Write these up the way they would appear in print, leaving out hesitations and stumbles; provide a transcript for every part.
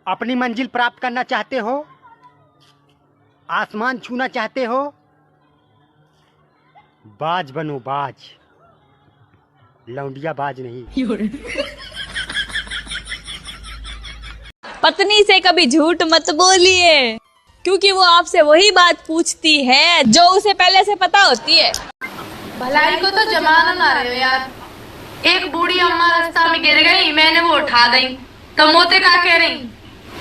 अपनी मंजिल प्राप्त करना चाहते हो, आसमान छूना चाहते हो, बाज बनो बाज, लौंडिया बाज नहीं। पत्नी से कभी झूठ मत बोलिए, क्योंकि वो आपसे वही बात पूछती है जो उसे पहले से पता होती है। भलाई को तो जमाना ना रहे यार। एक बूढ़ी अम्मा रास्ता में गिर गई, मैंने वो उठा दी, तो मोते का कह रही,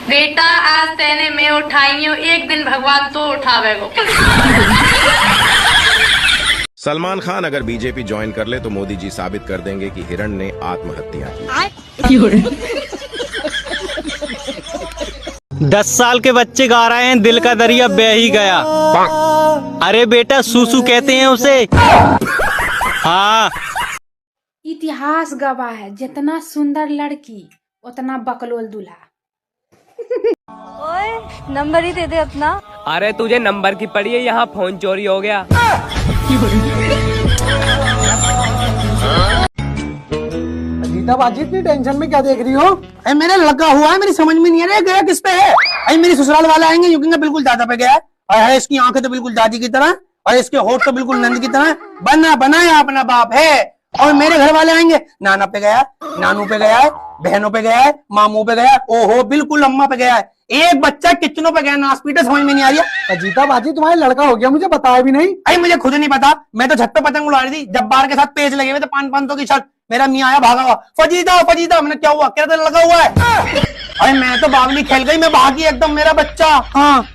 बेटा आज तेने मैं उठाई हूँ, एक दिन भगवान तो उठावेगो। सलमान खान अगर बीजेपी ज्वाइन कर ले तो मोदी जी साबित कर देंगे कि हिरण ने आत्महत्या की। 10 साल के बच्चे गा रहे हैं दिल का दरिया बह ही गया। अरे बेटा सूसू कहते हैं उसे। हाँ, इतिहास गवाह है, जितना सुंदर लड़की उतना बकलोल दूल्हा। ओए नंबर ही दे दे अपना। अरे तुझे नंबर की पड़ी है, यहाँ फोन चोरी हो गया। अजीता बाजी इतनी टेंशन में क्या देख रही हो? अरे मेरा लगा हुआ है, मेरी समझ में नहीं आ रहा है गया किस पे है। अरे मेरी ससुराल वाले आएंगे, यूं बिल्कुल दादा पे गया है, और इसकी आंखें तो बिल्कुल दादी की तरह, और इसके होठ तो बिल्कुल नंद की तरह, बना बनाया अपना बाप है। और मेरे घर वाले आएंगे, नाना पे गया, नानू पे गया है, बहनों पे गया है, मामू पे गया है, ओहो बिल्कुल अम्मा पे गया है। एक बच्चा किचनों पे गया, नासपीटा समझ में नहीं आ रही है। अजीता बाजी तुम्हारा लड़का हो गया, मुझे बताया भी नहीं। अरे मुझे खुद नहीं पता, मैं तो छत पे पतंग उड़ा रही थी, जब्बार के साथ पेज लगे हुए थे 500 की छत। मेरा मियां आया भागा हुआ, फजीदा फजीदा। मैंने क्या हुआ, क्या तो लगा हुआ है। अरे मैं तो बावली खेल गई, मैं भागी एकदम, मेरा बच्चा। हाँ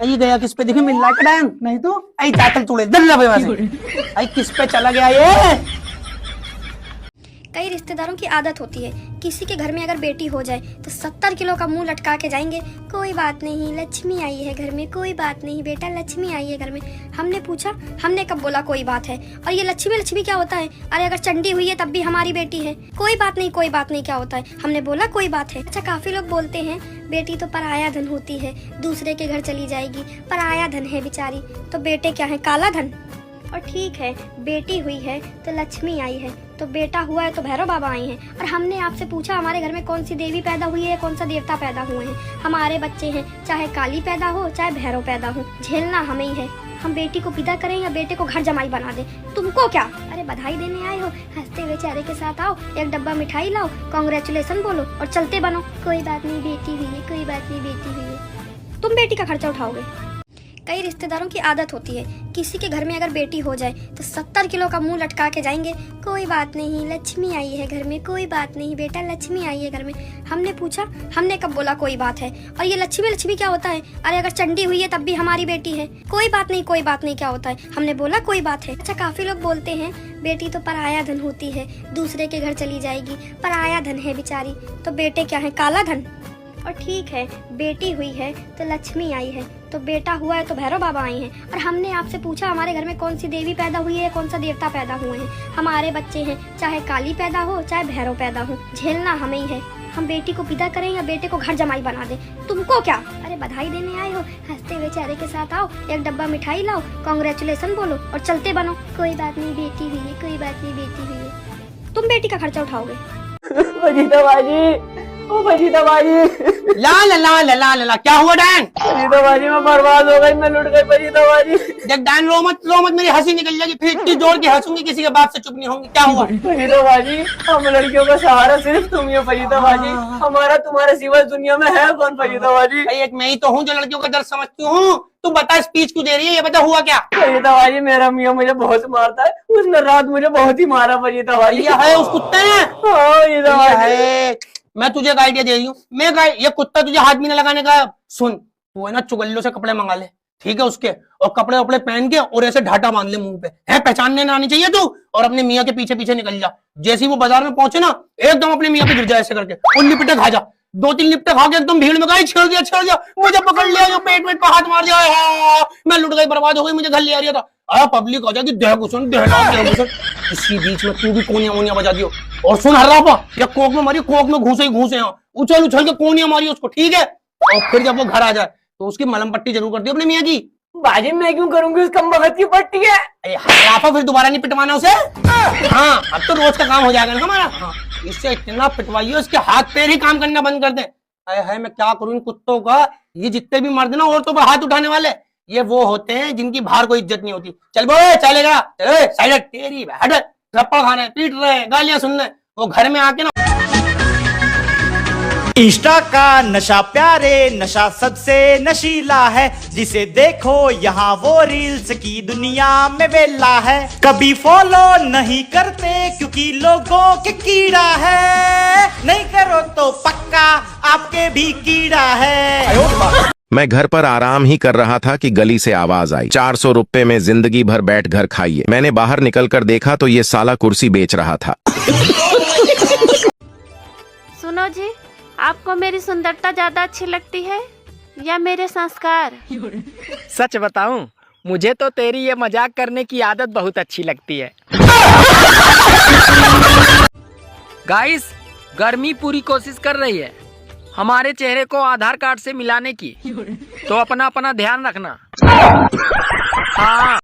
ये गया किस पे, देखिए मिल रहा है कड़ैन नहीं तो आई चातल चूड़े दल्ला पे वैसे। आई किस पे चला गया ये। कई रिश्तेदारों की आदत होती है, किसी के घर में अगर बेटी हो जाए तो 70 किलो का मुंह लटका के जाएंगे, कोई बात नहीं लक्ष्मी आई है घर में, कोई बात नहीं बेटा लक्ष्मी आई है घर में। हमने पूछा, हमने कब बोला कोई बात है, और ये लक्ष्मी लक्ष्मी क्या होता है, अरे अगर चंडी हुई है तब भी हमारी बेटी है, कोई बात नहीं कोई बात नहीं क्या होता है, हमने बोला कोई बात है। अच्छा काफी लोग बोलते हैं बेटी तो पराया धन होती है, दूसरे के घर चली जाएगी, पराया धन है बेचारी, तो बेटे क्या है काला धन। और ठीक है बेटी हुई है तो लक्ष्मी आई है, तो बेटा हुआ है तो भैरव बाबा आई हैं। और हमने आपसे पूछा हमारे घर में कौन सी देवी पैदा हुई है, कौन सा देवता पैदा हुए हैं, हमारे बच्चे हैं, चाहे काली पैदा हो चाहे भैरव पैदा हो, झेलना हमें ही है। हम बेटी को विदा करें या बेटे को घर जमाई बना दें, तुमको क्या। अरे बधाई देने आए हो, हंसते हुए चेहरे के साथ आओ, एक डब्बा मिठाई लाओ, कांग्रेचुलेशन बोलो और चलते बनो। कोई बात नहीं बेटी हुई है, कोई बात नहीं बेटी हुई है, तुम बेटी का खर्चा उठाओगे। कई रिश्तेदारों की आदत होती है, किसी के घर में अगर बेटी हो जाए तो 70 किलो का मुंह लटका के जाएंगे, कोई बात नहीं लक्ष्मी आई है घर में, कोई बात नहीं बेटा लक्ष्मी आई है घर में। हमने पूछा, हमने कब बोला कोई बात है, और ये लक्ष्मी लक्ष्मी क्या होता है, अरे अगर चंडी हुई है तब भी हमारी बेटी है, कोई बात नहीं कोई बात नहीं क्या होता है, हमने बोला कोई बात है। अच्छा काफी लोग बोलते हैं बेटी तो पराया धन होती है, दूसरे के घर चली जाएगी, पराया धन है बेचारी, तो बेटे क्या है काला धन। और ठीक है बेटी हुई है तो लक्ष्मी आई है, तो बेटा हुआ है तो भैरव बाबा आई हैं। और हमने आपसे पूछा हमारे घर में कौन सी देवी पैदा हुई है, कौन सा देवता पैदा हुए हैं, हमारे बच्चे हैं, चाहे काली पैदा हो चाहे भैरव पैदा हो, झेलना हमें ही है। हम बेटी को विदा करें या बेटे को घर जमाई बना दें, तुमको क्या। अरे बधाई देने आए हो, हंसते हुए चेहरे के साथ आओ, एक डब्बा मिठाई लाओ, कांग्रेचुलेशन बोलो और चलते बनो। कोई बात नहीं बेटी हुई है, कोई बात नहीं बेटी हुई है, तुम बेटी का खर्चा उठाओगे। फजीदा बाजी, ओ फजीदा बाजी, ला ला ला ला ला ला, क्या हुआ डैन? फजीदा बाजी मैं बर्बाद हो गई, मैं लुट गई फजीदा बाजी। देख डैन रो मत मेरी हंसी निकल जाएगी, फिर इतनी जोर की हंसूंगी किसी के बाप से चुप नहीं होंगी। क्या हुआ? फजीदा बाजी हम लड़कियों का सहारा सिर्फ तुम ही हो फजीदा बाजी, हमारा तुम्हारे सिवा दुनिया में है कौन फजीदा बाजी। एक मैं ही तो हूँ जो लड़कियों का दर्द समझती हूँ। तू बता स्पीच क्यों दे रही है, ये बता हुआ क्या? फजीदा बाजी मेरा मियाँ मुझे बहुत मारता है, उसने रात मुझे बहुत ही मारा फजीदा बाजी। ये है उस कुत्ते ने? हाँ है। मैं तुझे एक आइडिया दे रही हूँ, ये कुत्ता तुझे हाथ में न लगाने का। सुन तू है ना चुगल्लों से कपड़े मंगा ले, ठीक है उसके, और कपड़े वपड़े पहन के और ऐसे ढाटा बांध ले मुंह पे, है पहचानने ना आनी चाहिए तू, और अपने मियाँ के पीछे पीछे निकल जा। जैसे ही वो बाजार में पहुंचे ना एकदम अपने मियाँ पे गिर जा ऐसे करके, और लिपटे खा जा, 2-3 लिपटे खा के एकदम भीड़ में गई, छेड़ दिया मुझे पकड़ लिया, जो पेट में हाथ मार दिया, मैं लुट गई बर्बाद हो गई, मुझे घर ले आ रहा था। पब्लिक हो जाती देह घुसन इसी बीच में तू भी कोनिया मोनिया बजा दियो। और सुन हर रहा या कोक में मारी, कोक में घूसे उछल उछल के कोनिया मारी उसको, ठीक है। और फिर जब वो घर आ जाए तो उसकी मलम पट्टी जरूर कर दियो अपने मियाँ की। बाजी मैं क्यों करूंगी, उस कमबख्त की पट्टी है। फिर दोबारा नहीं पिटवाना उसे। हाँ अब तो रोज का काम हो जाएगा ना हमारा। हाँ इससे इतना पिटवाइयो इसके हाथ पैर ही काम करना बंद कर दे। अरे है मैं क्या करूं इन कुत्तों का। ये जितने भी मर्द ना औरतों पर हाथ उठाने वाले, ये वो होते हैं जिनकी बाहर कोई इज्जत नहीं होती। चल बो चलेगा, चल साइड तेरी हट, थप्पड़ खाने, पीट रहे, गालियां सुनने, वो घर में आके ना। इंस्टा का नशा प्यारे, नशा सबसे नशीला है, जिसे देखो यहाँ वो रील्स की दुनिया में वेला है। कभी फॉलो नहीं करते क्योंकि लोगों के कीड़ा है, नहीं करो तो पक्का आपके भी कीड़ा है। मैं घर पर आराम ही कर रहा था कि गली से आवाज आई, 400 रुपए में जिंदगी भर बैठ घर खाइए। मैंने बाहर निकलकर देखा तो ये साला कुर्सी बेच रहा था। सुनो जी, आपको मेरी सुंदरता ज्यादा अच्छी लगती है या मेरे संस्कार? सच बताऊं, मुझे तो तेरी ये मजाक करने की आदत बहुत अच्छी लगती है। गाइस, गर्मी पूरी कोशिश कर रही है हमारे चेहरे को आधार कार्ड से मिलाने की, तो अपना ध्यान रखना। हाँ।